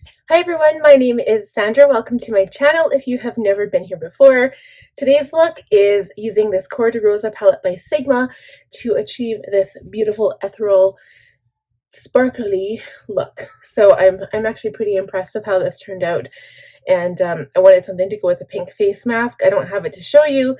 Hi everyone, my name is Sandra. Welcome to my channel if you have never been here before. Today's look is using this Cor De Rosa palette by Sigma to achieve this beautiful ethereal sparkly look. So I'm actually pretty impressed with how this turned out, and I wanted something to go with the pink face mask. I don't have it to show you,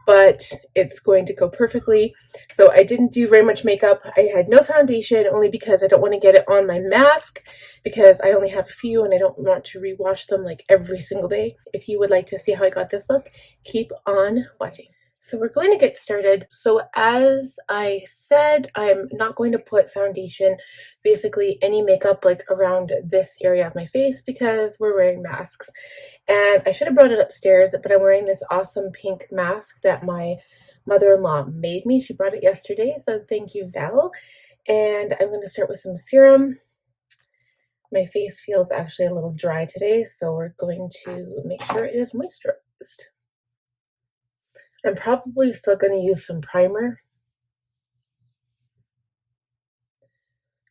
but it's going to go perfectly. So I didn't do very much makeup. I had no foundation only because I don't want to get it on my mask because I only have a few and I don't want to rewash them like every single day. If you would like to see how I got this look, keep on watching. So we're going to get started. So as I said, I'm not going to put foundation, basically any makeup like around this area of my face because we're wearing masks. And I should have brought it upstairs, but I'm wearing this awesome pink mask that my mother-in-law made me. She brought it yesterday, so thank you, Val. And I'm going to start with some serum. My face feels actually a little dry today, so we're going to make sure it is moisturized. I'm probably still going to use some primer.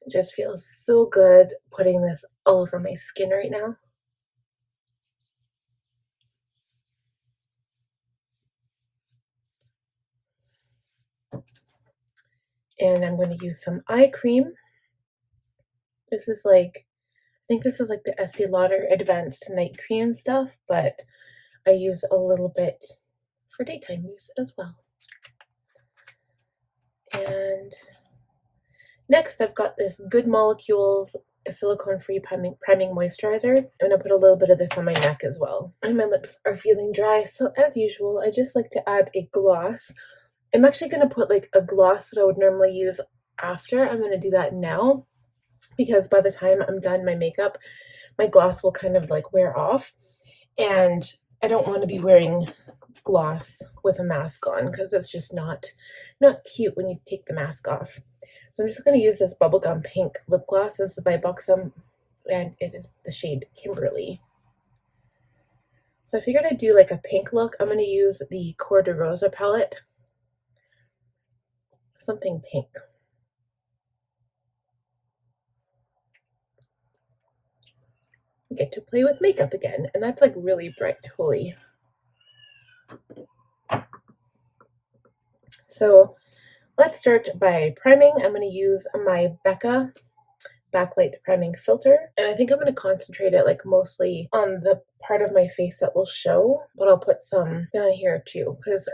It just feels so good putting this all over my skin right now. And I'm going to use some eye cream. This is like, I think this is like the Estee Lauder Advanced Night Cream stuff, but I use a little bit for daytime use as well. And next I've got this Good Molecules silicone-free priming moisturizer. I'm going to put a little bit of this on my neck as well. And my lips are feeling dry, so as usual, I just like to add a gloss. I'm actually going to put like a gloss that I would normally use after. I'm going to do that now because by the time I'm done my makeup, my gloss will kind of like wear off. And I don't want to be wearing gloss with a mask on because it's just not cute when you take the mask off. So I'm just going to use this bubblegum pink lip gloss. This is by Buxom, and it is the shade Kimberly. So I figured I'd do like a pink look. I'm going to use the Cor De Rosa palette. Something pink. I get to play with makeup again, and that's like really bright. Holy. So let's start by priming. I'm going to use my Becca Backlight priming filter, and I think I'm going to concentrate it like mostly on the part of my face that will show, but I'll put some down here too because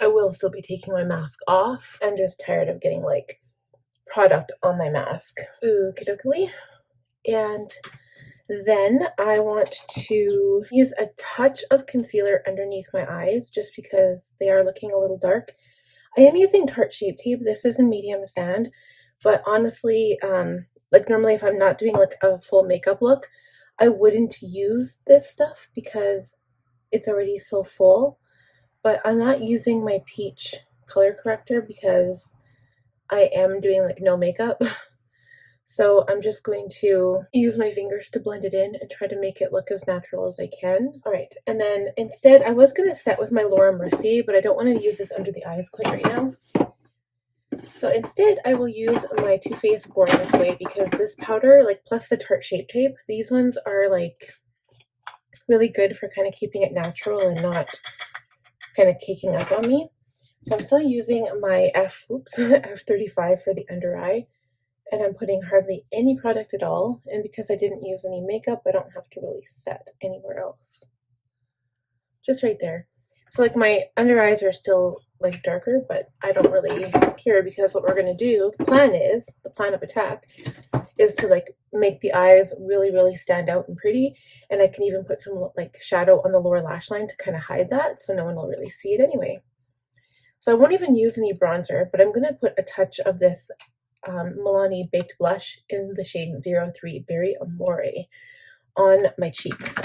I will still be taking my mask off. I'm just tired of getting like product on my mask. Okie dokie. And then I want to use a touch of concealer underneath my eyes just because they are looking a little dark. I am using Tarte Shape Tape. This is in medium sand, but honestly, like normally if I'm not doing like a full makeup look, I wouldn't use this stuff because it's already so full. But I'm not using my peach color corrector because I am doing like no makeup. So I'm just going to use my fingers to blend it in and try to make it look as natural as I can. All right, and then instead I was going to set with my Laura Mercier, but I don't want to use this under the eyes quite right now. So instead I will use my Too Faced Born This Way because this powder, like plus the Tarte Shape Tape, these ones are like really good for kind of keeping it natural and not kind of caking up on me. So I'm still using my F35 for the under eye. And I'm putting hardly any product at all, and because I didn't use any makeup, I don't have to really set anywhere else. Just right there. So like my under eyes are still like darker, but I don't really care because what we're going to do, the plan of attack, is to like make the eyes really stand out and pretty, and I can even put some like shadow on the lower lash line to kind of hide that so no one will really see it anyway. So I won't even use any bronzer, but I'm going to put a touch of this Milani Baked Blush in the shade 03 Berry Amore on my cheeks.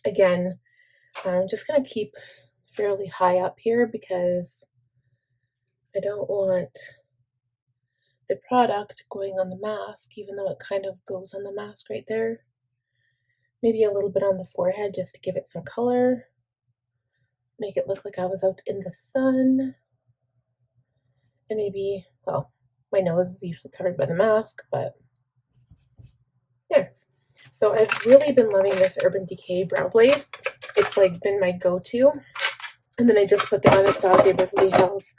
Again, I'm just going to keep fairly high up here because I don't want the product going on the mask, even though it kind of goes on the mask right there. Maybe a little bit on the forehead just to give it some color. Make it look like I was out in the sun. And maybe, well, my nose is usually covered by the mask, but there. So I've really been loving this Urban Decay brow blade. It's like been my go-to. And then I just put the Anastasia Beverly Hills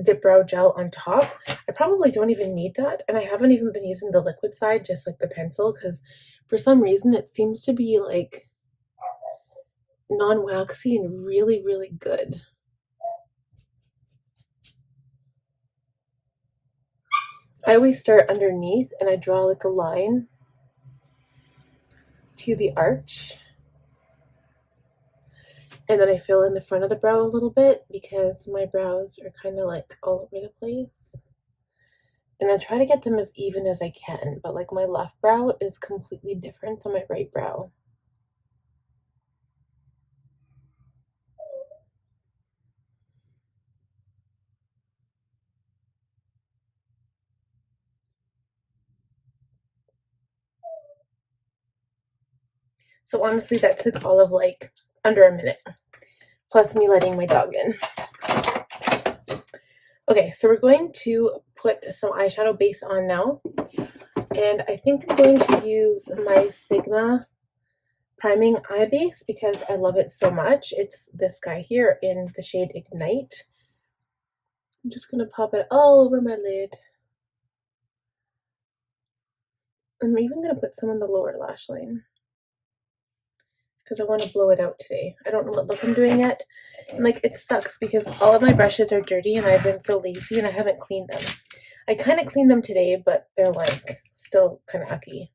Dip Brow Gel on top. I probably don't even need that, and I haven't even been using the liquid side, just like the pencil, because for some reason it seems to be like non-waxy and really, really good. I always start underneath and I draw like a line to the arch. And then I fill in the front of the brow a little bit because my brows are kind of like all over the place. And I try to get them as even as I can, but like my left brow is completely different than my right brow. So honestly, that took all of like under a minute, plus me letting my dog in. Okay, so we're going to put some eyeshadow base on now. And I think I'm going to use my Sigma priming eye base because I love it so much. It's this guy here in the shade Ignite. I'm just going to pop it all over my lid. I'm even going to put some on the lower lash line because I want to blow it out today. I don't know what look I'm doing yet. And like, it sucks because all of my brushes are dirty and I've been so lazy and I haven't cleaned them. I kind of cleaned them today, but they're like still kind of ucky.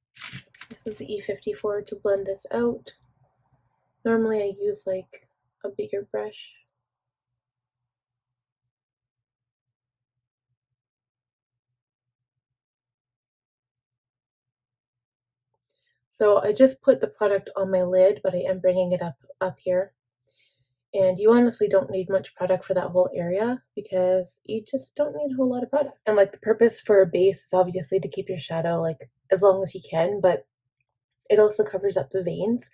This is the E54 to blend this out. Normally I use like a bigger brush. So I just put the product on my lid, but I am bringing it up here. And you honestly don't need much product for that whole area because you just don't need a whole lot of product. And like the purpose for a base is obviously to keep your shadow like as long as you can, but it also covers up the veins.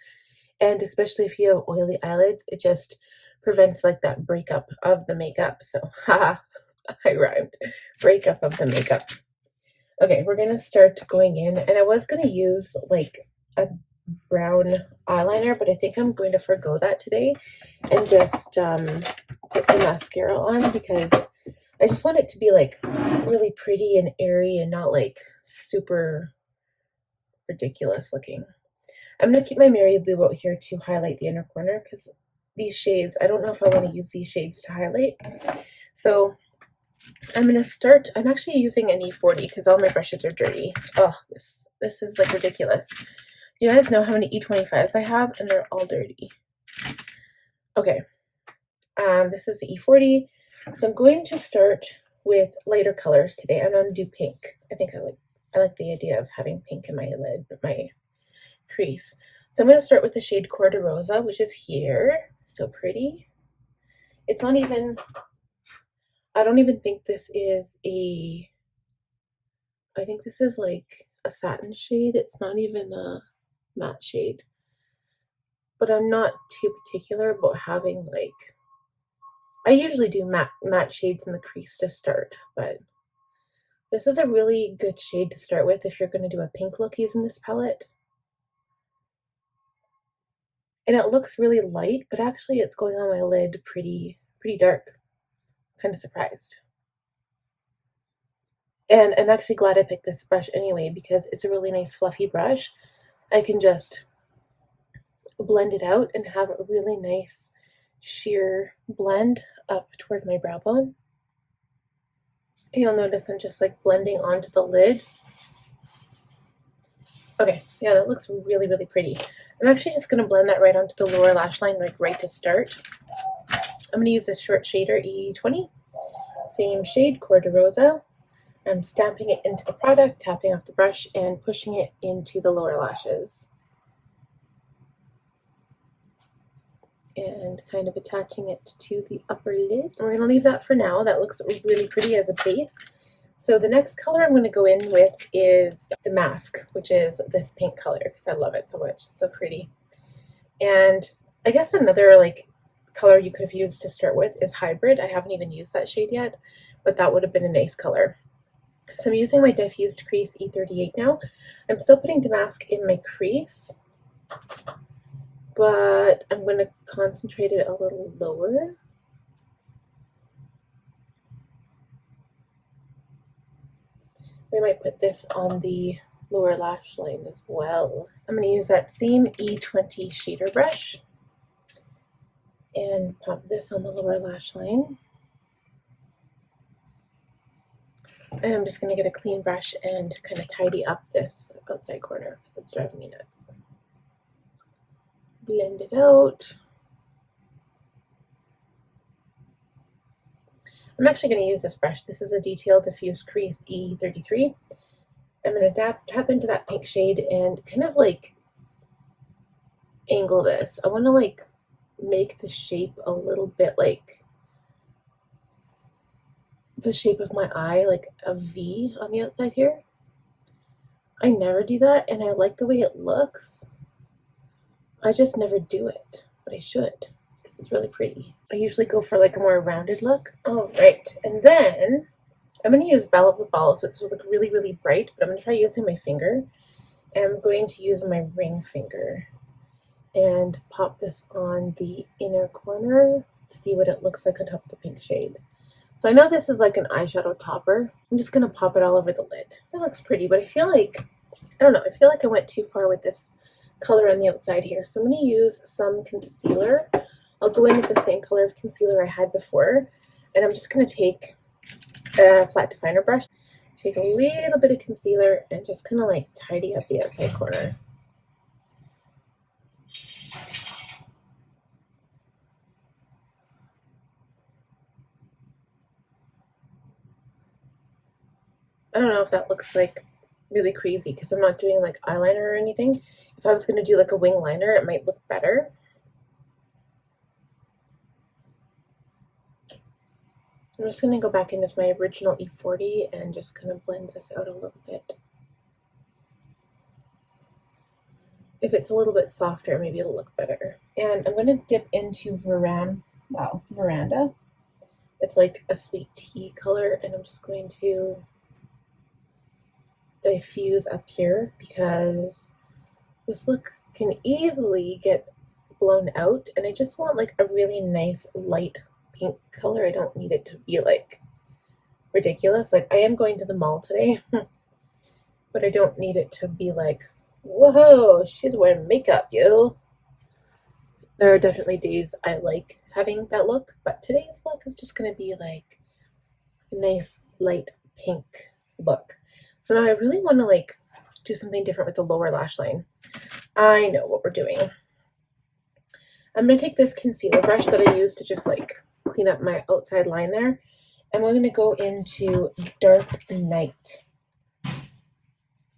And especially if you have oily eyelids, it just prevents like that breakup of the makeup. So haha, I rhymed. Breakup of the makeup. Okay, we're gonna start going in, and I was gonna use like a brown eyeliner, but I think I'm going to forgo that today and just put some mascara on because I just want it to be like really pretty and airy and not like super ridiculous looking. I'm gonna keep my Mary Lou out here to highlight the inner corner because these shades, I don't know if I want to use these shades to highlight. So I'm gonna start. I'm actually using an E40 because all my brushes are dirty. Oh, this is like ridiculous. You guys know how many E25s I have, and they're all dirty. Okay, this is the E40. So I'm going to start with lighter colors today. I'm gonna do pink. I think I like the idea of having pink in my lid, my crease. So I'm gonna start with the shade Cor De Rosa, which is here. So pretty. It's not even. I don't even think this is a. I think this is like a satin shade. It's not even a matte shade. But I'm not too particular about having like. I usually do matte shades in the crease to start, but this is a really good shade to start with if you're going to do a pink look using this palette. And it looks really light, but actually it's going on my lid pretty dark. Kind of surprised. And I'm actually glad I picked this brush anyway because it's a really nice fluffy brush. I can just blend it out and have a really nice sheer blend up toward my brow bone. You'll notice I'm just like blending onto the lid. Okay, yeah, that looks really, really pretty. I'm actually just going to blend that right onto the lower lash line, like right to start. I'm going to use this short shader, E20. Same shade, Cor De Rosa. I'm stamping it into the product, tapping off the brush, and pushing it into the lower lashes. And kind of attaching it to the upper lid. We're going to leave that for now. That looks really pretty as a base. So the next color I'm going to go in with is the mask, which is this pink color because I love it so much. It's so pretty. And I guess another like color you could have used to start with is Hybrid. I haven't even used that shade yet, but that would have been a nice color. So I'm using my diffused crease E38 now. I'm still putting damask in my crease, but I'm going to concentrate it a little lower. We might put this on the lower lash line as well. I'm going to use that same E20 shader brush and pop this on the lower lash line. And I'm just going to get a clean brush and kind of tidy up this outside corner because it's driving me nuts. Blend it out. I'm actually going to use this brush. This is a Detail Diffuse Crease E33. I'm going to tap into that pink shade and kind of like angle this. I want to like make the shape a little bit like the shape of my eye, like a V on the outside here. I never do that, and I like the way it looks. I just never do it, but I should because it's really pretty. I usually go for like a more rounded look. All right, and then I'm going to use Belle of the Ball, so it's look really, really bright, but I'm going to try using my finger. And I'm going to use my ring finger and pop this on the inner corner to see what it looks like on top of the pink shade. So I know this is like an eyeshadow topper. I'm just going to pop it all over the lid. It looks pretty, but I feel like, I don't know, I feel like I went too far with this color on the outside here. So I'm going to use some concealer. I'll go in with the same color of concealer I had before, and I'm just going to take a flat definer brush, take a little bit of concealer, and just kind of like tidy up the outside corner. I don't know if that looks like really crazy because I'm not doing like eyeliner or anything. If I was going to do like a wing liner, it might look better. I'm just going to go back in with my original E40 and just kind of blend this out a little bit. If it's a little bit softer, maybe it'll look better. And I'm going to dip into Veranda. It's like a sweet tea color, and I'm just going to diffuse up here because this look can easily get blown out, and I just want like a really nice light pink color. I don't need it to be like ridiculous. Like I am going to the mall today, but I don't need it to be like, whoa, she's wearing makeup, yo. There are definitely days I like having that look, but today's look is just going to be like a nice light pink look. So now I really want to like do something different with the lower lash line. I know what we're doing. I'm going to take this concealer brush that I used to just like clean up my outside line there, and we're going to go into Dark Night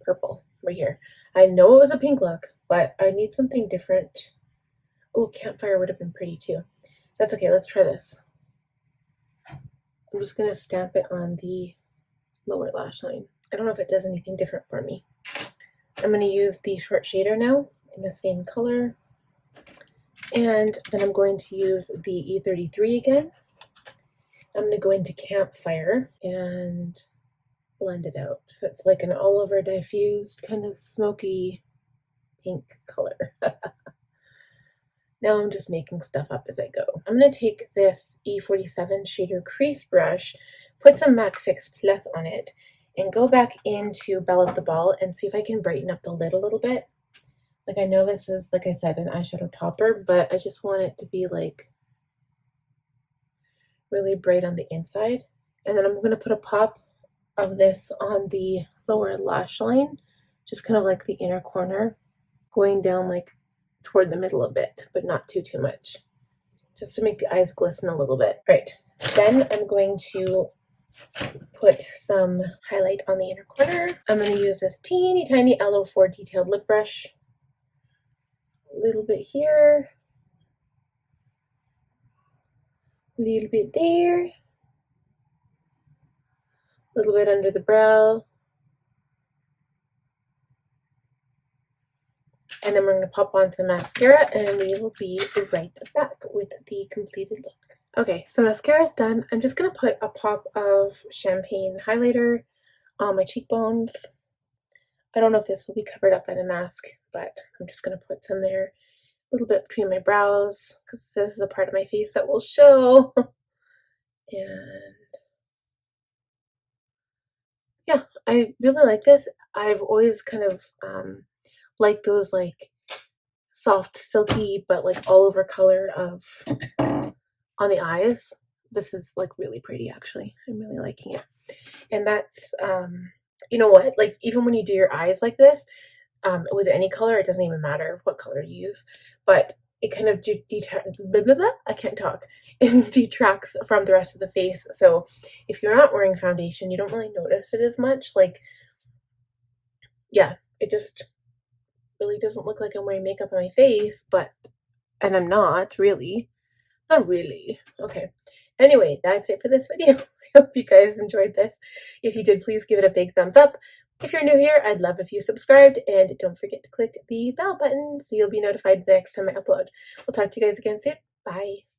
Purple right here. I know it was a pink look, but I need something different. Oh, Campfire would have been pretty too. That's okay, let's try this. I'm just going to stamp it on the lower lash line. I don't know if it does anything different for me. I'm going to use the short shader now in the same color. And then I'm going to use the E33 again. I'm going to go into Campfire and blend it out. So it's like an all over diffused kind of smoky pink color. Now I'm just making stuff up as I go. I'm going to take this E47 shader crease brush, put some MAC Fix Plus on it, and go back into Belle of the Ball and see if I can brighten up the lid a little bit. Like I know this is, like I said, an eyeshadow topper, but I just want it to be like really bright on the inside. And then I'm going to put a pop of this on the lower lash line, just kind of like the inner corner, going down like toward the middle a bit, but not too much, just to make the eyes glisten a little bit. Right, then I'm going to put some highlight on the inner corner. I'm going to use this teeny tiny LO4 detailed lip brush, a little bit here, a little bit there, a little bit under the brow, and then we're going to pop on some mascara, and we will be right back with the completed look. Okay, so mascara is done. I'm just going to put a pop of champagne highlighter on my cheekbones. I don't know if this will be covered up by the mask, but I'm just going to put some there. A little bit between my brows, because this is a part of my face that will show. And yeah, I really like this. I've always kind of liked those like soft, silky, but like all over color of on the eyes. This is like really pretty, actually. I'm really liking it. And that's, you know what, like even when you do your eyes like this, with any color, it doesn't even matter what color you use, but it kind of I can't talk. It detracts from the rest of the face. So if you're not wearing foundation, you don't really notice it as much. Like, yeah, it just really doesn't look like I'm wearing makeup on my face, but, and I'm not really. Not really. Okay. Anyway, that's it for this video. I hope you guys enjoyed this. If you did, please give it a big thumbs up. If you're new here, I'd love if you subscribed, and don't forget to click the bell button so you'll be notified the next time I upload. We'll talk to you guys again soon. Bye.